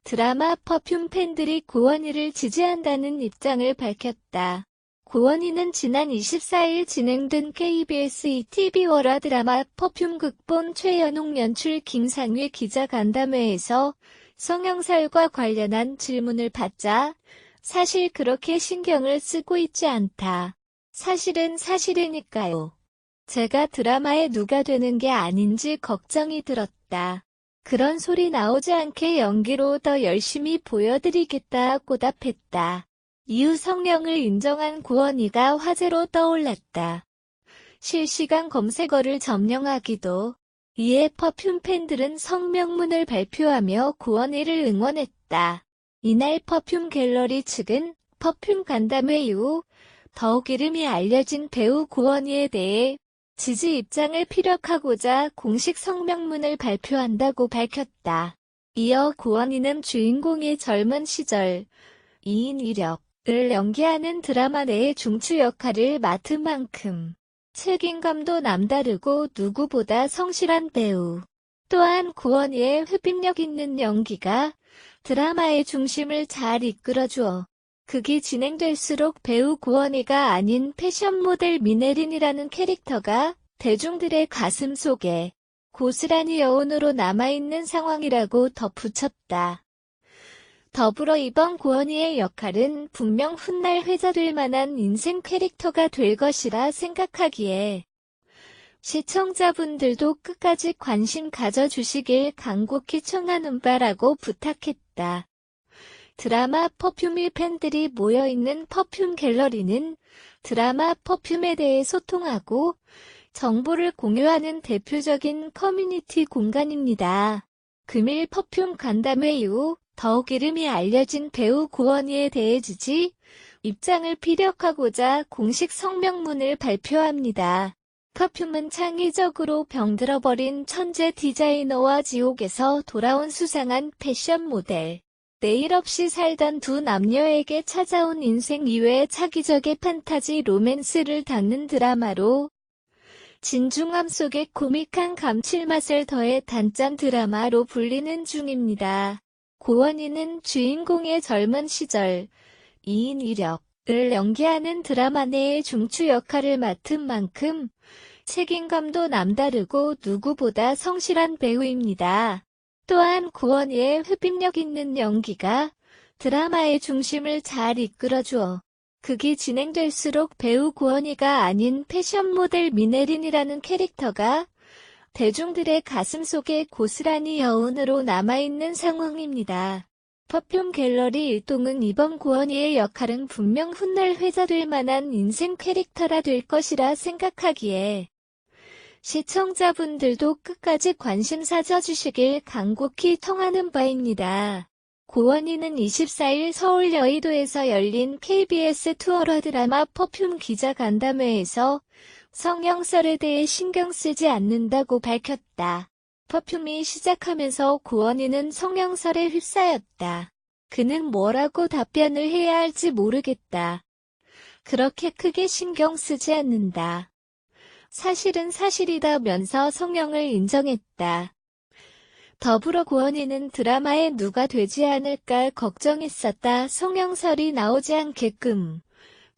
드라마 퍼퓸 팬들이 고원희를 지지한다는 입장을 밝혔다. 고원희는 지난 24일 진행된 KBS ETV 월화 드라마 퍼퓸 극본 최연옥 연출 김상휘 기자간담회에서 성형설과 관련한 질문을 받자 사실 그렇게 신경을 쓰고 있지 않다. 사실은 사실이니까요. 제가 드라마에 누가 되는 게 아닌지 걱정이 들었다. 그런 소리 나오지 않게 연기로 더 열심히 보여드리겠다고 답했다. 이후 성명을 인정한 고원희가 화제로 떠올랐다. 실시간 검색어를 점령하기도. 이에 퍼퓸 팬들은 성명문을 발표하며 고원희를 응원했다. 이날 퍼퓸 갤러리 측은 퍼퓸 간담회 이후 더욱 이름이 알려진 배우 고원희에 대해 지지 입장을 피력하고자 공식 성명문을 발표한다고 밝혔다. 이어 고원희는 주인공의 젊은 시절 이인 이력을 연기하는 드라마 내의 중추 역할을 맡은 만큼 책임감도 남다르고 누구보다 성실한 배우. 또한 고원희의 흡입력 있는 연기가 드라마의 중심을 잘 이끌어주어 극이 진행될수록 배우 고원희가 아닌 패션 모델 미네린이라는 캐릭터가 대중들의 가슴 속에 고스란히 여운으로 남아있는 상황이라고 덧붙였다. 더불어 이번 고원희의 역할은 분명 훗날 회자될 만한 인생 캐릭터가 될 것이라 생각하기에 시청자분들도 끝까지 관심 가져주시길 간곡히 청하는 바라고 부탁했다. 드라마 퍼퓸의 팬들이 모여있는 퍼퓸 갤러리는 드라마 퍼퓸에 대해 소통하고 정보를 공유하는 대표적인 커뮤니티 공간입니다. 금일 퍼퓸 간담회 이후 더욱 이름이 알려진 배우 고원희에 대해 지지 입장을 피력하고자 공식 성명문을 발표합니다. 퍼퓸은 창의적으로 병들어버린 천재 디자이너와 지옥에서 돌아온 수상한 패션 모델. 내일 없이 살던 두 남녀에게 찾아온 인생 이외의 차기적의 판타지 로맨스를 담는 드라마로 진중함 속에 코믹한 감칠맛을 더해 단짠 드라마로 불리는 중입니다. 고원희는 주인공의 젊은 시절 이인 이력을 연기하는 드라마 내의 중추 역할을 맡은 만큼 책임감도 남다르고 누구보다 성실한 배우입니다. 또한 고원희의 흡입력 있는 연기가 드라마의 중심을 잘 이끌어주어 극이 진행될수록 배우 고원희가 아닌 패션 모델 미네린이라는 캐릭터가 대중들의 가슴 속에 고스란히 여운으로 남아있는 상황입니다. 퍼퓸 갤러리 일동은 이번 고원희의 역할은 분명 훗날 회자될 만한 인생 캐릭터라 될 것이라 생각하기에 시청자분들도 끝까지 관심 가져주시길 간곡히 청하는 바입니다. 고원희는 24일 서울 여의도에서 열린 KBS 투어러 드라마 퍼퓸 기자간담회에서 성형설에 대해 신경 쓰지 않는다고 밝혔다. 퍼퓸이 시작하면서 고원희는 성형설에 휩싸였다. 그는 뭐라고 답변을 해야 할지 모르겠다. 그렇게 크게 신경 쓰지 않는다. 사실은 사실이다면서 성형을 인정했다. 더불어 고원희는 드라마에 누가 되지 않을까 걱정했었다. 성형설이 나오지 않게끔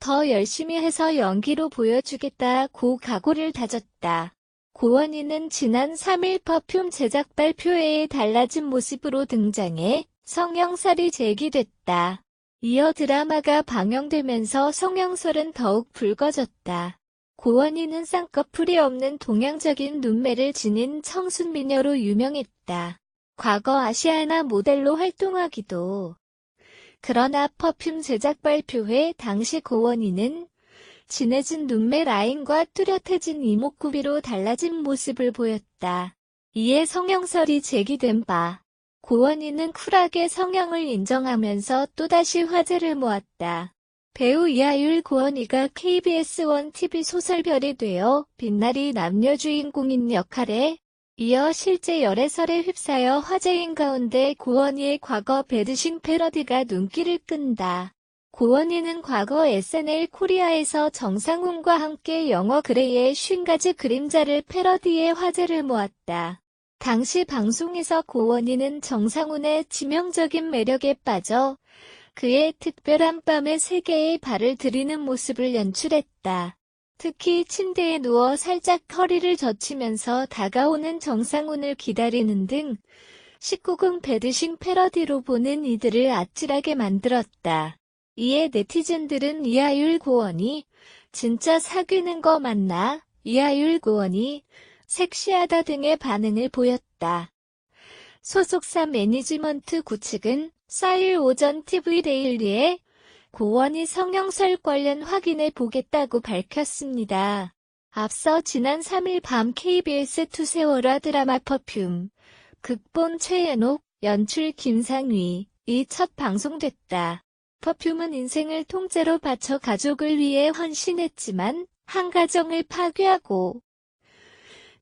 더 열심히 해서 연기로 보여주겠다고 각오를 다졌다. 고원희는 지난 3일 퍼퓸 제작 발표회에 달라진 모습으로 등장해 성형설이 제기됐다. 이어 드라마가 방영되면서 성형설은 더욱 붉어졌다. 고원희는 쌍꺼풀이 없는 동양적인 눈매를 지닌 청순미녀로 유명했다. 과거 아시아나 모델로 활동하기도. 그러나 퍼퓸 제작 발표회 당시 고원희는 진해진 눈매 라인과 뚜렷해진 이목구비로 달라진 모습을 보였다. 이에 성형설이 제기된 바 고원희는 쿨하게 성형을 인정하면서 또다시 화제를 모았다. 배우 이하율 고원희가 KBS 1TV 소설별이 되어 빛나리 남녀 주인공인 역할에 이어 실제 열애설에 휩싸여 화제인 가운데 고원희의 과거 배드싱 패러디가 눈길을 끈다. 고원희는 과거 SNL 코리아에서 정상훈과 함께 영어 그레이의 50가지 그림자를 패러디해 화제를 모았다. 당시 방송에서 고원희는 정상훈의 치명적인 매력에 빠져 그의 특별한 밤에 세계에 발을 들이는 모습을 연출했다. 특히 침대에 누워 살짝 허리를 젖히면서 다가오는 정상훈을 기다리는 등 19금 배드싱 패러디로 보는 이들을 아찔하게 만들었다. 이에 네티즌들은 이하율 고원희 진짜 사귀는 거 맞나? 이하율 고원희 섹시하다 등의 반응을 보였다. 소속사 매니지먼트 구측은 4일 오전 TV데일리에 고원희 성형설 관련 확인해 보겠다고 밝혔습니다. 앞서 지난 3일 밤 KBS2 세월화 드라마 퍼퓸, 극본 최연옥, 연출 김상휘, 이 첫 방송됐다. 퍼퓸은 인생을 통째로 바쳐 가족을 위해 헌신했지만 한 가정을 파괴하고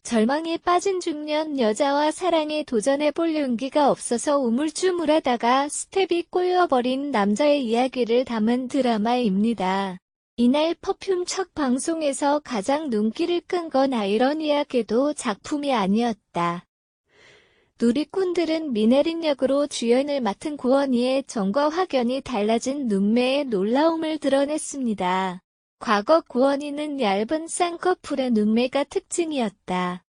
절망에 빠진 중년 여자와 사랑에 도전해볼 용기가 없어서 우물쭈물하다가 스텝이 꼬여버린 남자의 이야기를 담은 드라마입니다. 이날 퍼퓸 첫 방송에서 가장 눈길을 끈 건 아이러니하게도 작품이 아니었다. 누리꾼들은 미네린 역으로 주연을 맡은 고원희의 전과 확연히 달라진 눈매의 놀라움을 드러냈습니다. 과거 고원희는 얇은 쌍꺼풀의 눈매가 특징이었다.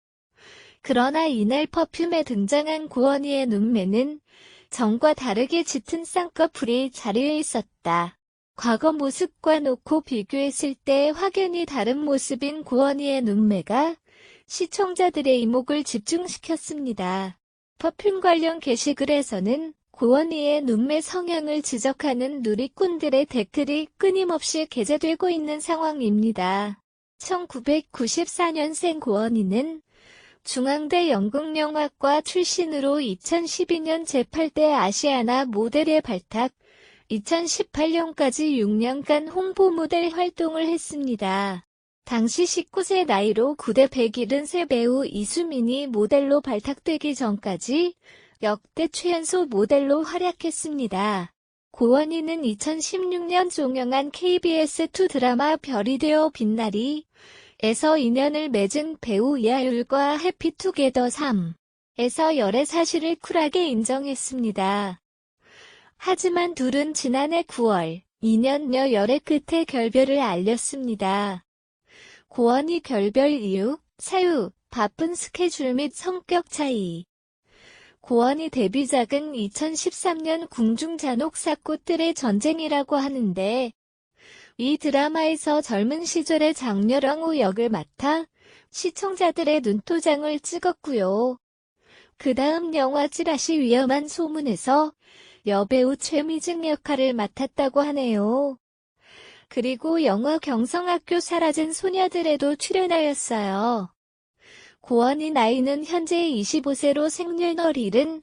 그러나 이날 퍼퓸에 등장한 고원희의 눈매는 전과 다르게 짙은 쌍꺼풀이 자리에 있었다. 과거 모습과 놓고 비교했을 때 확연히 다른 모습인 고원희의 눈매가 시청자들의 이목을 집중시켰습니다. 퍼퓸 관련 게시글에서는 고원희의 눈매 성형을 지적하는 누리꾼들의 댓글이 끊임없이 게재되고 있는 상황입니다. 1994년생 고원희는 중앙대 연극영화과 출신으로 2012년 제8대 아시아나 모델에 발탁, 2018년까지 6년간 홍보 모델 활동을 했습니다. 당시 19세 나이로 9대 173 배우 이수민이 모델로 발탁되기 전까지 역대 최연소 모델로 활약했습니다. 고원희는 2016년 종영한 KBS2 드라마 별이 되어 빛나리 에서 인연을 맺은 배우 이하율과 해피투게더 3에서 열애 사실을 쿨하게 인정했습니다. 하지만 둘은 지난해 9월 2년여 열애 끝에 결별을 알렸습니다. 고원희 결별 이유, 사유, 바쁜 스케줄 및 성격 차이. 고원희 데뷔작은 2013년 궁중잔혹사꽃들의 전쟁이라고 하는데 이 드라마에서 젊은 시절의 장렬왕후 역을 맡아 시청자들의 눈도장을 찍었고요. 그 다음 영화 찌라시 위험한 소문에서 여배우 최미증 역할을 맡았다고 하네요. 그리고 영화 경성학교 사라진 소녀들에도 출연하였어요. 고원희 나이는 현재 25세로 생년월일은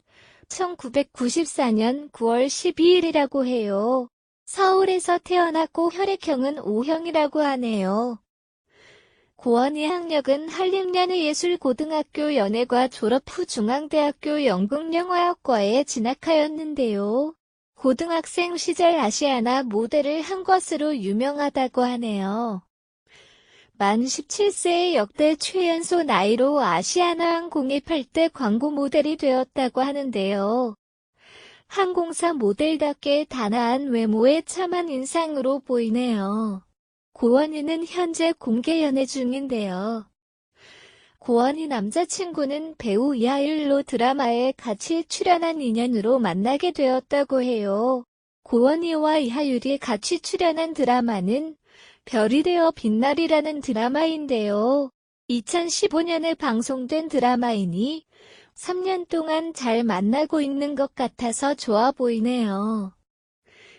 1994년 9월 12일이라고 해요. 서울에서 태어났고 혈액형은 O형이라고 하네요. 고원희 학력은 한림연예예술고등학교 연예과 졸업 후 중앙대학교 연극영화학과에 진학하였는데요. 고등학생 시절 아시아나 모델을 한 것으로 유명하다고 하네요. 만 17세의 역대 최연소 나이로 아시아나 항공에 8대 광고 모델이 되었다고 하는데요. 항공사 모델답게 단아한 외모에 참한 인상으로 보이네요. 고원희는 현재 공개 연애 중인데요. 고원희 남자친구는 배우 이하율로 드라마에 같이 출연한 인연으로 만나게 되었다고 해요. 고원희와 이하율이 같이 출연한 드라마는 별이 되어 빛날이라는 드라마인데요. 2015년에 방송된 드라마이니 3년 동안 잘 만나고 있는 것 같아서 좋아 보이네요.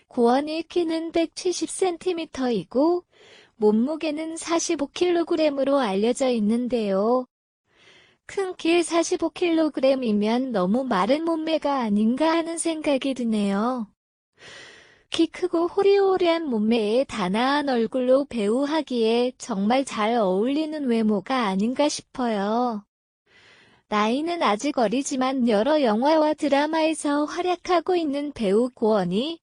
고원희 키는 170cm이고 몸무게는 45kg으로 알려져 있는데요. 큰 키 45kg이면 너무 마른 몸매가 아닌가 하는 생각이 드네요. 키 크고 호리호리한 몸매에 단아한 얼굴로 배우하기에 정말 잘 어울리는 외모가 아닌가 싶어요. 나이는 아직 어리지만 여러 영화와 드라마에서 활약하고 있는 배우 고원희,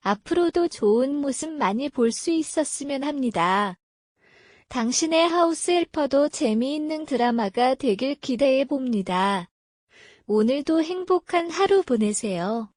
앞으로도 좋은 모습 많이 볼 수 있었으면 합니다. 당신의 하우스 헬퍼도 재미있는 드라마가 되길 기대해 봅니다. 오늘도 행복한 하루 보내세요.